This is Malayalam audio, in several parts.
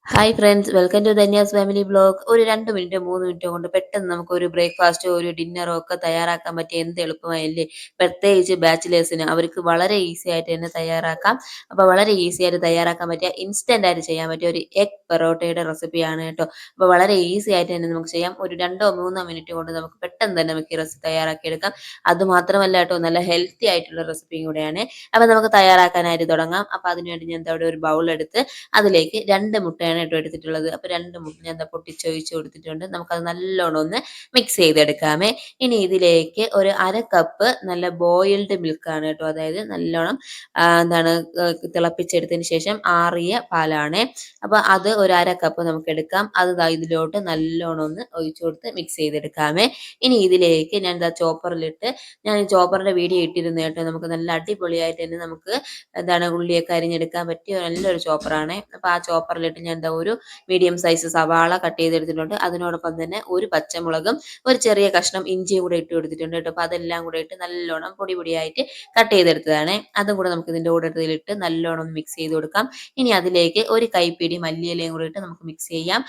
Hi friends, welcome to Dhanya's family vlog. ഒരു 2 മിനിറ്റോ 3 മിനിറ്റോ കൊണ്ട് പെട്ടെന്ന് നമുക്ക് ഒരു ബ്രേക്ക്ഫാസ്റ്റോ ഒരു ഡിന്നറോ ഒക്കെ തയ്യാറാക്കാൻ പറ്റിയ എന്ത് എളുപ്പമായല്ലേ. പ്രത്യേകിച്ച് ബാച്ചിലേഴ്സിന് അവർക്ക് വളരെ ഈസി ആയിട്ട് തന്നെ തയ്യാറാക്കാം. അപ്പോൾ വളരെ ഈസി ആയിട്ട് തയ്യാറാക്കാൻ പറ്റിയ ഇൻസ്റ്റന്റ് ആയിട്ട് ചെയ്യാൻ പറ്റിയ ഒരു എഗ് പൊറോട്ടയുടെ റെസിപ്പിയാണ് കേട്ടോ. അപ്പോൾ വളരെ ഈസി ആയിട്ട് തന്നെ നമുക്ക് ചെയ്യാം. ഒരു 2 3 മിനിറ്റ് കൊണ്ട് നമുക്ക് പെട്ടെന്ന് തന്നെ നമുക്ക് ഈ റെസിപ്പി തയ്യാറാക്കിയെടുക്കാം. അതുമാത്രമല്ല കേട്ടോ, നല്ല ഹെൽത്തി ആയിട്ടുള്ള റെസിപ്പിയും കൂടെയാണ്. അപ്പോൾ നമുക്ക് തയ്യാറാക്കാനായിട്ട് തുടങ്ങാം. അപ്പോൾ അതിനുവേണ്ടി ഞാൻ ദാ ഇവിടെ ഒരു ബൗൾ എടുത്ത് അതിലേക്ക് 2 മുട്ടയാണ് കേട്ടോ എടുത്തിട്ടുള്ളത്. അപ്പോൾ 2 മുട്ട ഞാൻ ദാ പൊട്ടിച്ചൊഴിച്ച് കൊടുത്തിട്ടുണ്ട്. നമുക്കത് നല്ലോണം ഒന്ന് മിക്സ് ചെയ്തെടുക്കാമേ. ഇനി ഇതിലേക്ക് ഒരു 1/2 കപ്പ് നല്ല ബോയിൽഡ് മിൽക്കാണ് കേട്ടോ. അതായത് നല്ലോണം എന്താണ് തിളപ്പിച്ചെടുത്തതിന് ശേഷം ആറിയ പാലാണ്. അപ്പോൾ അത് ഒരു 1/2 കപ്പ് നമുക്ക് എടുക്കാം. അത് ദാ ഇതിലോട്ട് നല്ലോണം ഒന്ന് ഒഴിച്ചു കൊടുത്ത് മിക്സ് ചെയ്തെടുക്കാമേ. ഇനി ഇതിലേക്ക് ഞാൻ ദാ ചോപ്പറിലിട്ട് ഞാൻ ഈ ചോപ്പറിന്റെ വീഡിയോ ഇട്ടിരുന്നു കേട്ടോ. നമുക്ക് നല്ല അടിപൊളിയായിട്ട് തന്നെ നമുക്ക് എന്താണ് ഉള്ളിയൊക്കെ അരിഞ്ഞെടുക്കാൻ പറ്റിയ നല്ലൊരു ചോപ്പറാണ്. അപ്പോൾ ആ ചോപ്പറിലിട്ട് ഞാൻ എന്താ ഒരു മീഡിയം സൈസ് സവാള കട്ട് ചെയ്തെടുത്തിട്ടുണ്ട്. അതിനോടൊപ്പം തന്നെ ഒരു പച്ചമുളകും ഒരു ചെറിയ കഷ്ണം ഇഞ്ചിയും കൂടെ ഇട്ട് കൊടുത്തിട്ടുണ്ട് കേട്ടോ. അപ്പോൾ അതെല്ലാം കൂടെ ഇട്ട് നല്ലോണം പൊടി പൊടിയായിട്ട് കട്ട് ചെയ്തെടുത്തതാണ്. അതും കൂടെ നമുക്ക് ഇതിൻ്റെ കൂടെ ഇതിലിട്ട് നല്ലോണം മിക്സ് ചെയ്ത് കൊടുക്കാം. ഇനി അതിലേക്ക് ഒരു കൈപ്പിടി മല്ലിയിലയും കൂടെ ഇട്ട് നമുക്ക് മിക്സ് ചെയ്യാം.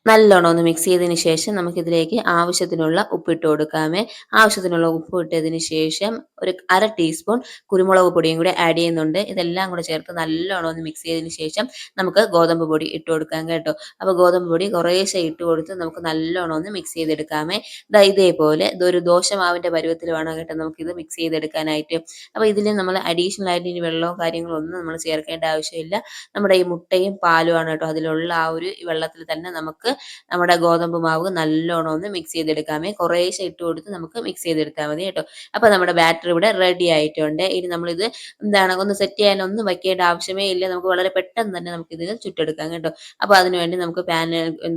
നല്ലോണം ഒന്ന് മിക്സ് ചെയ്തതിന് ശേഷം നമുക്കിതിലേക്ക് ആവശ്യത്തിനുള്ള ഉപ്പിട്ട് കൊടുക്കാമേ. ആവശ്യത്തിനുള്ള ഉപ്പ് ഇട്ടതിന് ശേഷം ഒരു 1/2 ടീസ്പൂൺ കുരുമുളക് പൊടിയും കൂടി ആഡ് ചെയ്യുന്നുണ്ട്. ഇതെല്ലാം കൂടെ ചേർത്ത് നല്ലോണം ഒന്ന് മിക്സ് ചെയ്തതിന് ശേഷം നമുക്ക് ഗോതമ്പ് പൊടി ഇട്ട് കൊടുക്കാം കേട്ടോ. അപ്പോൾ ഗോതമ്പ് പൊടി കുറേശ്ശെ ഇട്ട് കൊടുത്ത് നമുക്ക് നല്ലോണം ഒന്ന് മിക്സ് ചെയ്തെടുക്കാമേ. ഇതേപോലെ ഇതൊരു ദോശമാവിൻ്റെ പരുവത്തിൽ വേണം കേട്ടോ നമുക്കിത് മിക്സ് ചെയ്തെടുക്കാനായിട്ട്. അപ്പോൾ ഇതിൽ നമ്മൾ അഡീഷണൽ ആയിട്ട് ഇനി വെള്ളമോ കാര്യങ്ങളോ ഒന്നും നമ്മൾ ചേർക്കേണ്ട ആവശ്യമില്ല. നമ്മുടെ ഈ മുട്ടയും പാലുമാണ് കേട്ടോ അതിലുള്ള ആ ഒരു വെള്ളത്തിൽ തന്നെ നമുക്ക് നമ്മുടെ ഗോതമ്പ് മാവ് നല്ലോണം ഒന്ന് മിക്സ് ചെയ്തെടുക്കാമേ. കുറേശ്ശെ ഇട്ട് കൊടുത്ത് നമുക്ക് മിക്സ് ചെയ്തെടുത്താൽ മതി കേട്ടോ. അപ്പോൾ നമ്മുടെ ബാറ്റർ ഇവിടെ റെഡി ആയിട്ടുണ്ട്. ഇനി നമ്മളിത് ഒന്ന് സെറ്റ് ചെയ്യാനൊന്നും വയ്ക്കേണ്ട ആവശ്യമേ ഇല്ല. നമുക്ക് വളരെ പെട്ടെന്ന് തന്നെ നമുക്കിത് ചുട്ടെടുക്കാം കേട്ടോ. അപ്പോൾ അതിനുവേണ്ടി നമുക്ക്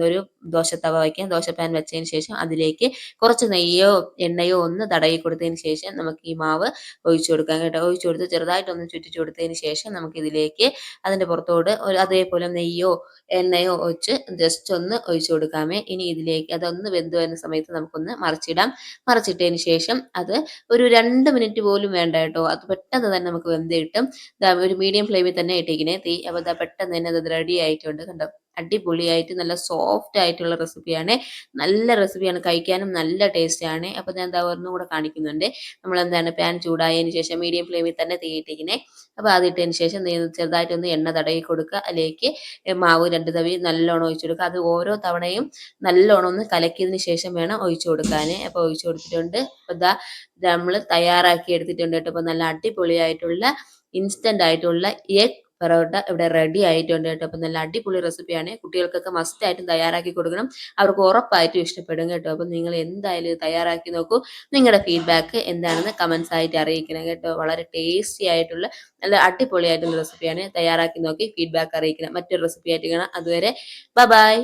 ഒരു ദോശത്തവ വയ്ക്കാം. ദോശപ്പാൻ വെച്ചതിന് ശേഷം അതിലേക്ക് കുറച്ച് നെയ്യോ എണ്ണയോ ഒന്ന് തടവി കൊടുത്തതിന് ശേഷം നമുക്ക് ഈ മാവ് ഒഴിച്ചു കൊടുക്കാം കേട്ടോ. ഒഴിച്ചു കൊടുത്ത് ചെറുതായിട്ടൊന്ന് ചുറ്റിച്ചു കൊടുത്തതിന് ശേഷം നമുക്കിതിലേക്ക് അതിൻ്റെ പുറത്തോട് അതേപോലെ നെയ്യോ എണ്ണയോ ഒഴിച്ച് ജസ്റ്റ് ഒന്ന് ഒഴിച്ചു കൊടുക്കാമേ. ഇനി ഇതിലേക്ക് അതൊന്ന് വെന്ത് വരുന്ന സമയത്ത് നമുക്കൊന്ന് മറിച്ചിടാം. മറിച്ചിട്ടതിന് ശേഷം അത് ഒരു 2 മിനിറ്റ് പോലും വേണ്ട കേട്ടോ. അത് പെട്ടെന്ന് തന്നെ നമുക്ക് വെന്ത് കിട്ടും. ഒരു മീഡിയം ഫ്ലെയിമിൽ തന്നെ ഇട്ടിരിക്കണേ തീ. അപ്പോൾ പെട്ടെന്ന് തന്നെ അത് റെഡി ആയിട്ടുണ്ട് കണ്ടോ. അടിപൊളിയായിട്ട് നല്ല സോഫ്റ്റ് ആയിട്ടുള്ള റെസിപ്പിയാണ്. നല്ല റെസിപ്പിയാണ്, കഴിക്കാനും നല്ല ടേസ്റ്റാണ്. അപ്പോൾ ഞാൻ ഒന്നും കൂടെ കാണിക്കുന്നുണ്ട്. നമ്മൾ പാൻ ചൂടായതിന് ശേഷം മീഡിയം ഫ്ലെയിമിൽ തന്നെ തീ ഇട്ടിരിക്കണേ. അപ്പോൾ അത് ഇട്ടതിന് ശേഷം ചെറുതായിട്ടൊന്ന് എണ്ണ തടവി കൊടുക്കുക. അതിലേക്ക് മാവ് 2 തവി നല്ലോണം ഒഴിച്ചു കൊടുക്കുക. അത് ഓരോ തവണയും നല്ലോണം ഒന്ന് കലക്കിയതിന് ശേഷം വേണം ഒഴിച്ചു കൊടുക്കാൻ. അപ്പോൾ ഒഴിച്ചു കൊടുത്തിട്ടുണ്ട്. അപ്പോൾ നമ്മൾ തയ്യാറാക്കി എടുത്തിട്ടുണ്ട് കേട്ടോ. അപ്പോൾ നല്ല അടിപൊളിയായിട്ടുള്ള ഇൻസ്റ്റന്റ് ആയിട്ടുള്ള എഗ് പൊറോട്ട ഇവിടെ റെഡി ആയിട്ടുണ്ട് കേട്ടോ. അപ്പോൾ നല്ല അടിപൊളി റെസിപ്പിയാണ്. കുട്ടികൾക്കൊക്കെ മസ്റ്റ് ആയിട്ടും തയ്യാറാക്കി കൊടുക്കണം. അവർക്ക് ഉറപ്പായിട്ടും ഇഷ്ടപ്പെടും കേട്ടോ. അപ്പോൾ നിങ്ങൾ എന്തായാലും ഇത് തയ്യാറാക്കി നോക്കൂ. നിങ്ങളുടെ ഫീഡ്ബാക്ക് എന്താണെന്ന് കമൻസ് ആയിട്ട് അറിയിക്കണം കേട്ടോ. വളരെ ടേസ്റ്റി ആയിട്ടുള്ള നല്ല അടിപൊളിയായിട്ടുള്ള റെസിപ്പിയാണ്. തയ്യാറാക്കി നോക്കി ഫീഡ്ബാക്ക് അറിയിക്കണം. മറ്റൊരു റെസിപ്പി ആയിട്ട് കാണാം. അതുവരെ ബൈ ബൈ.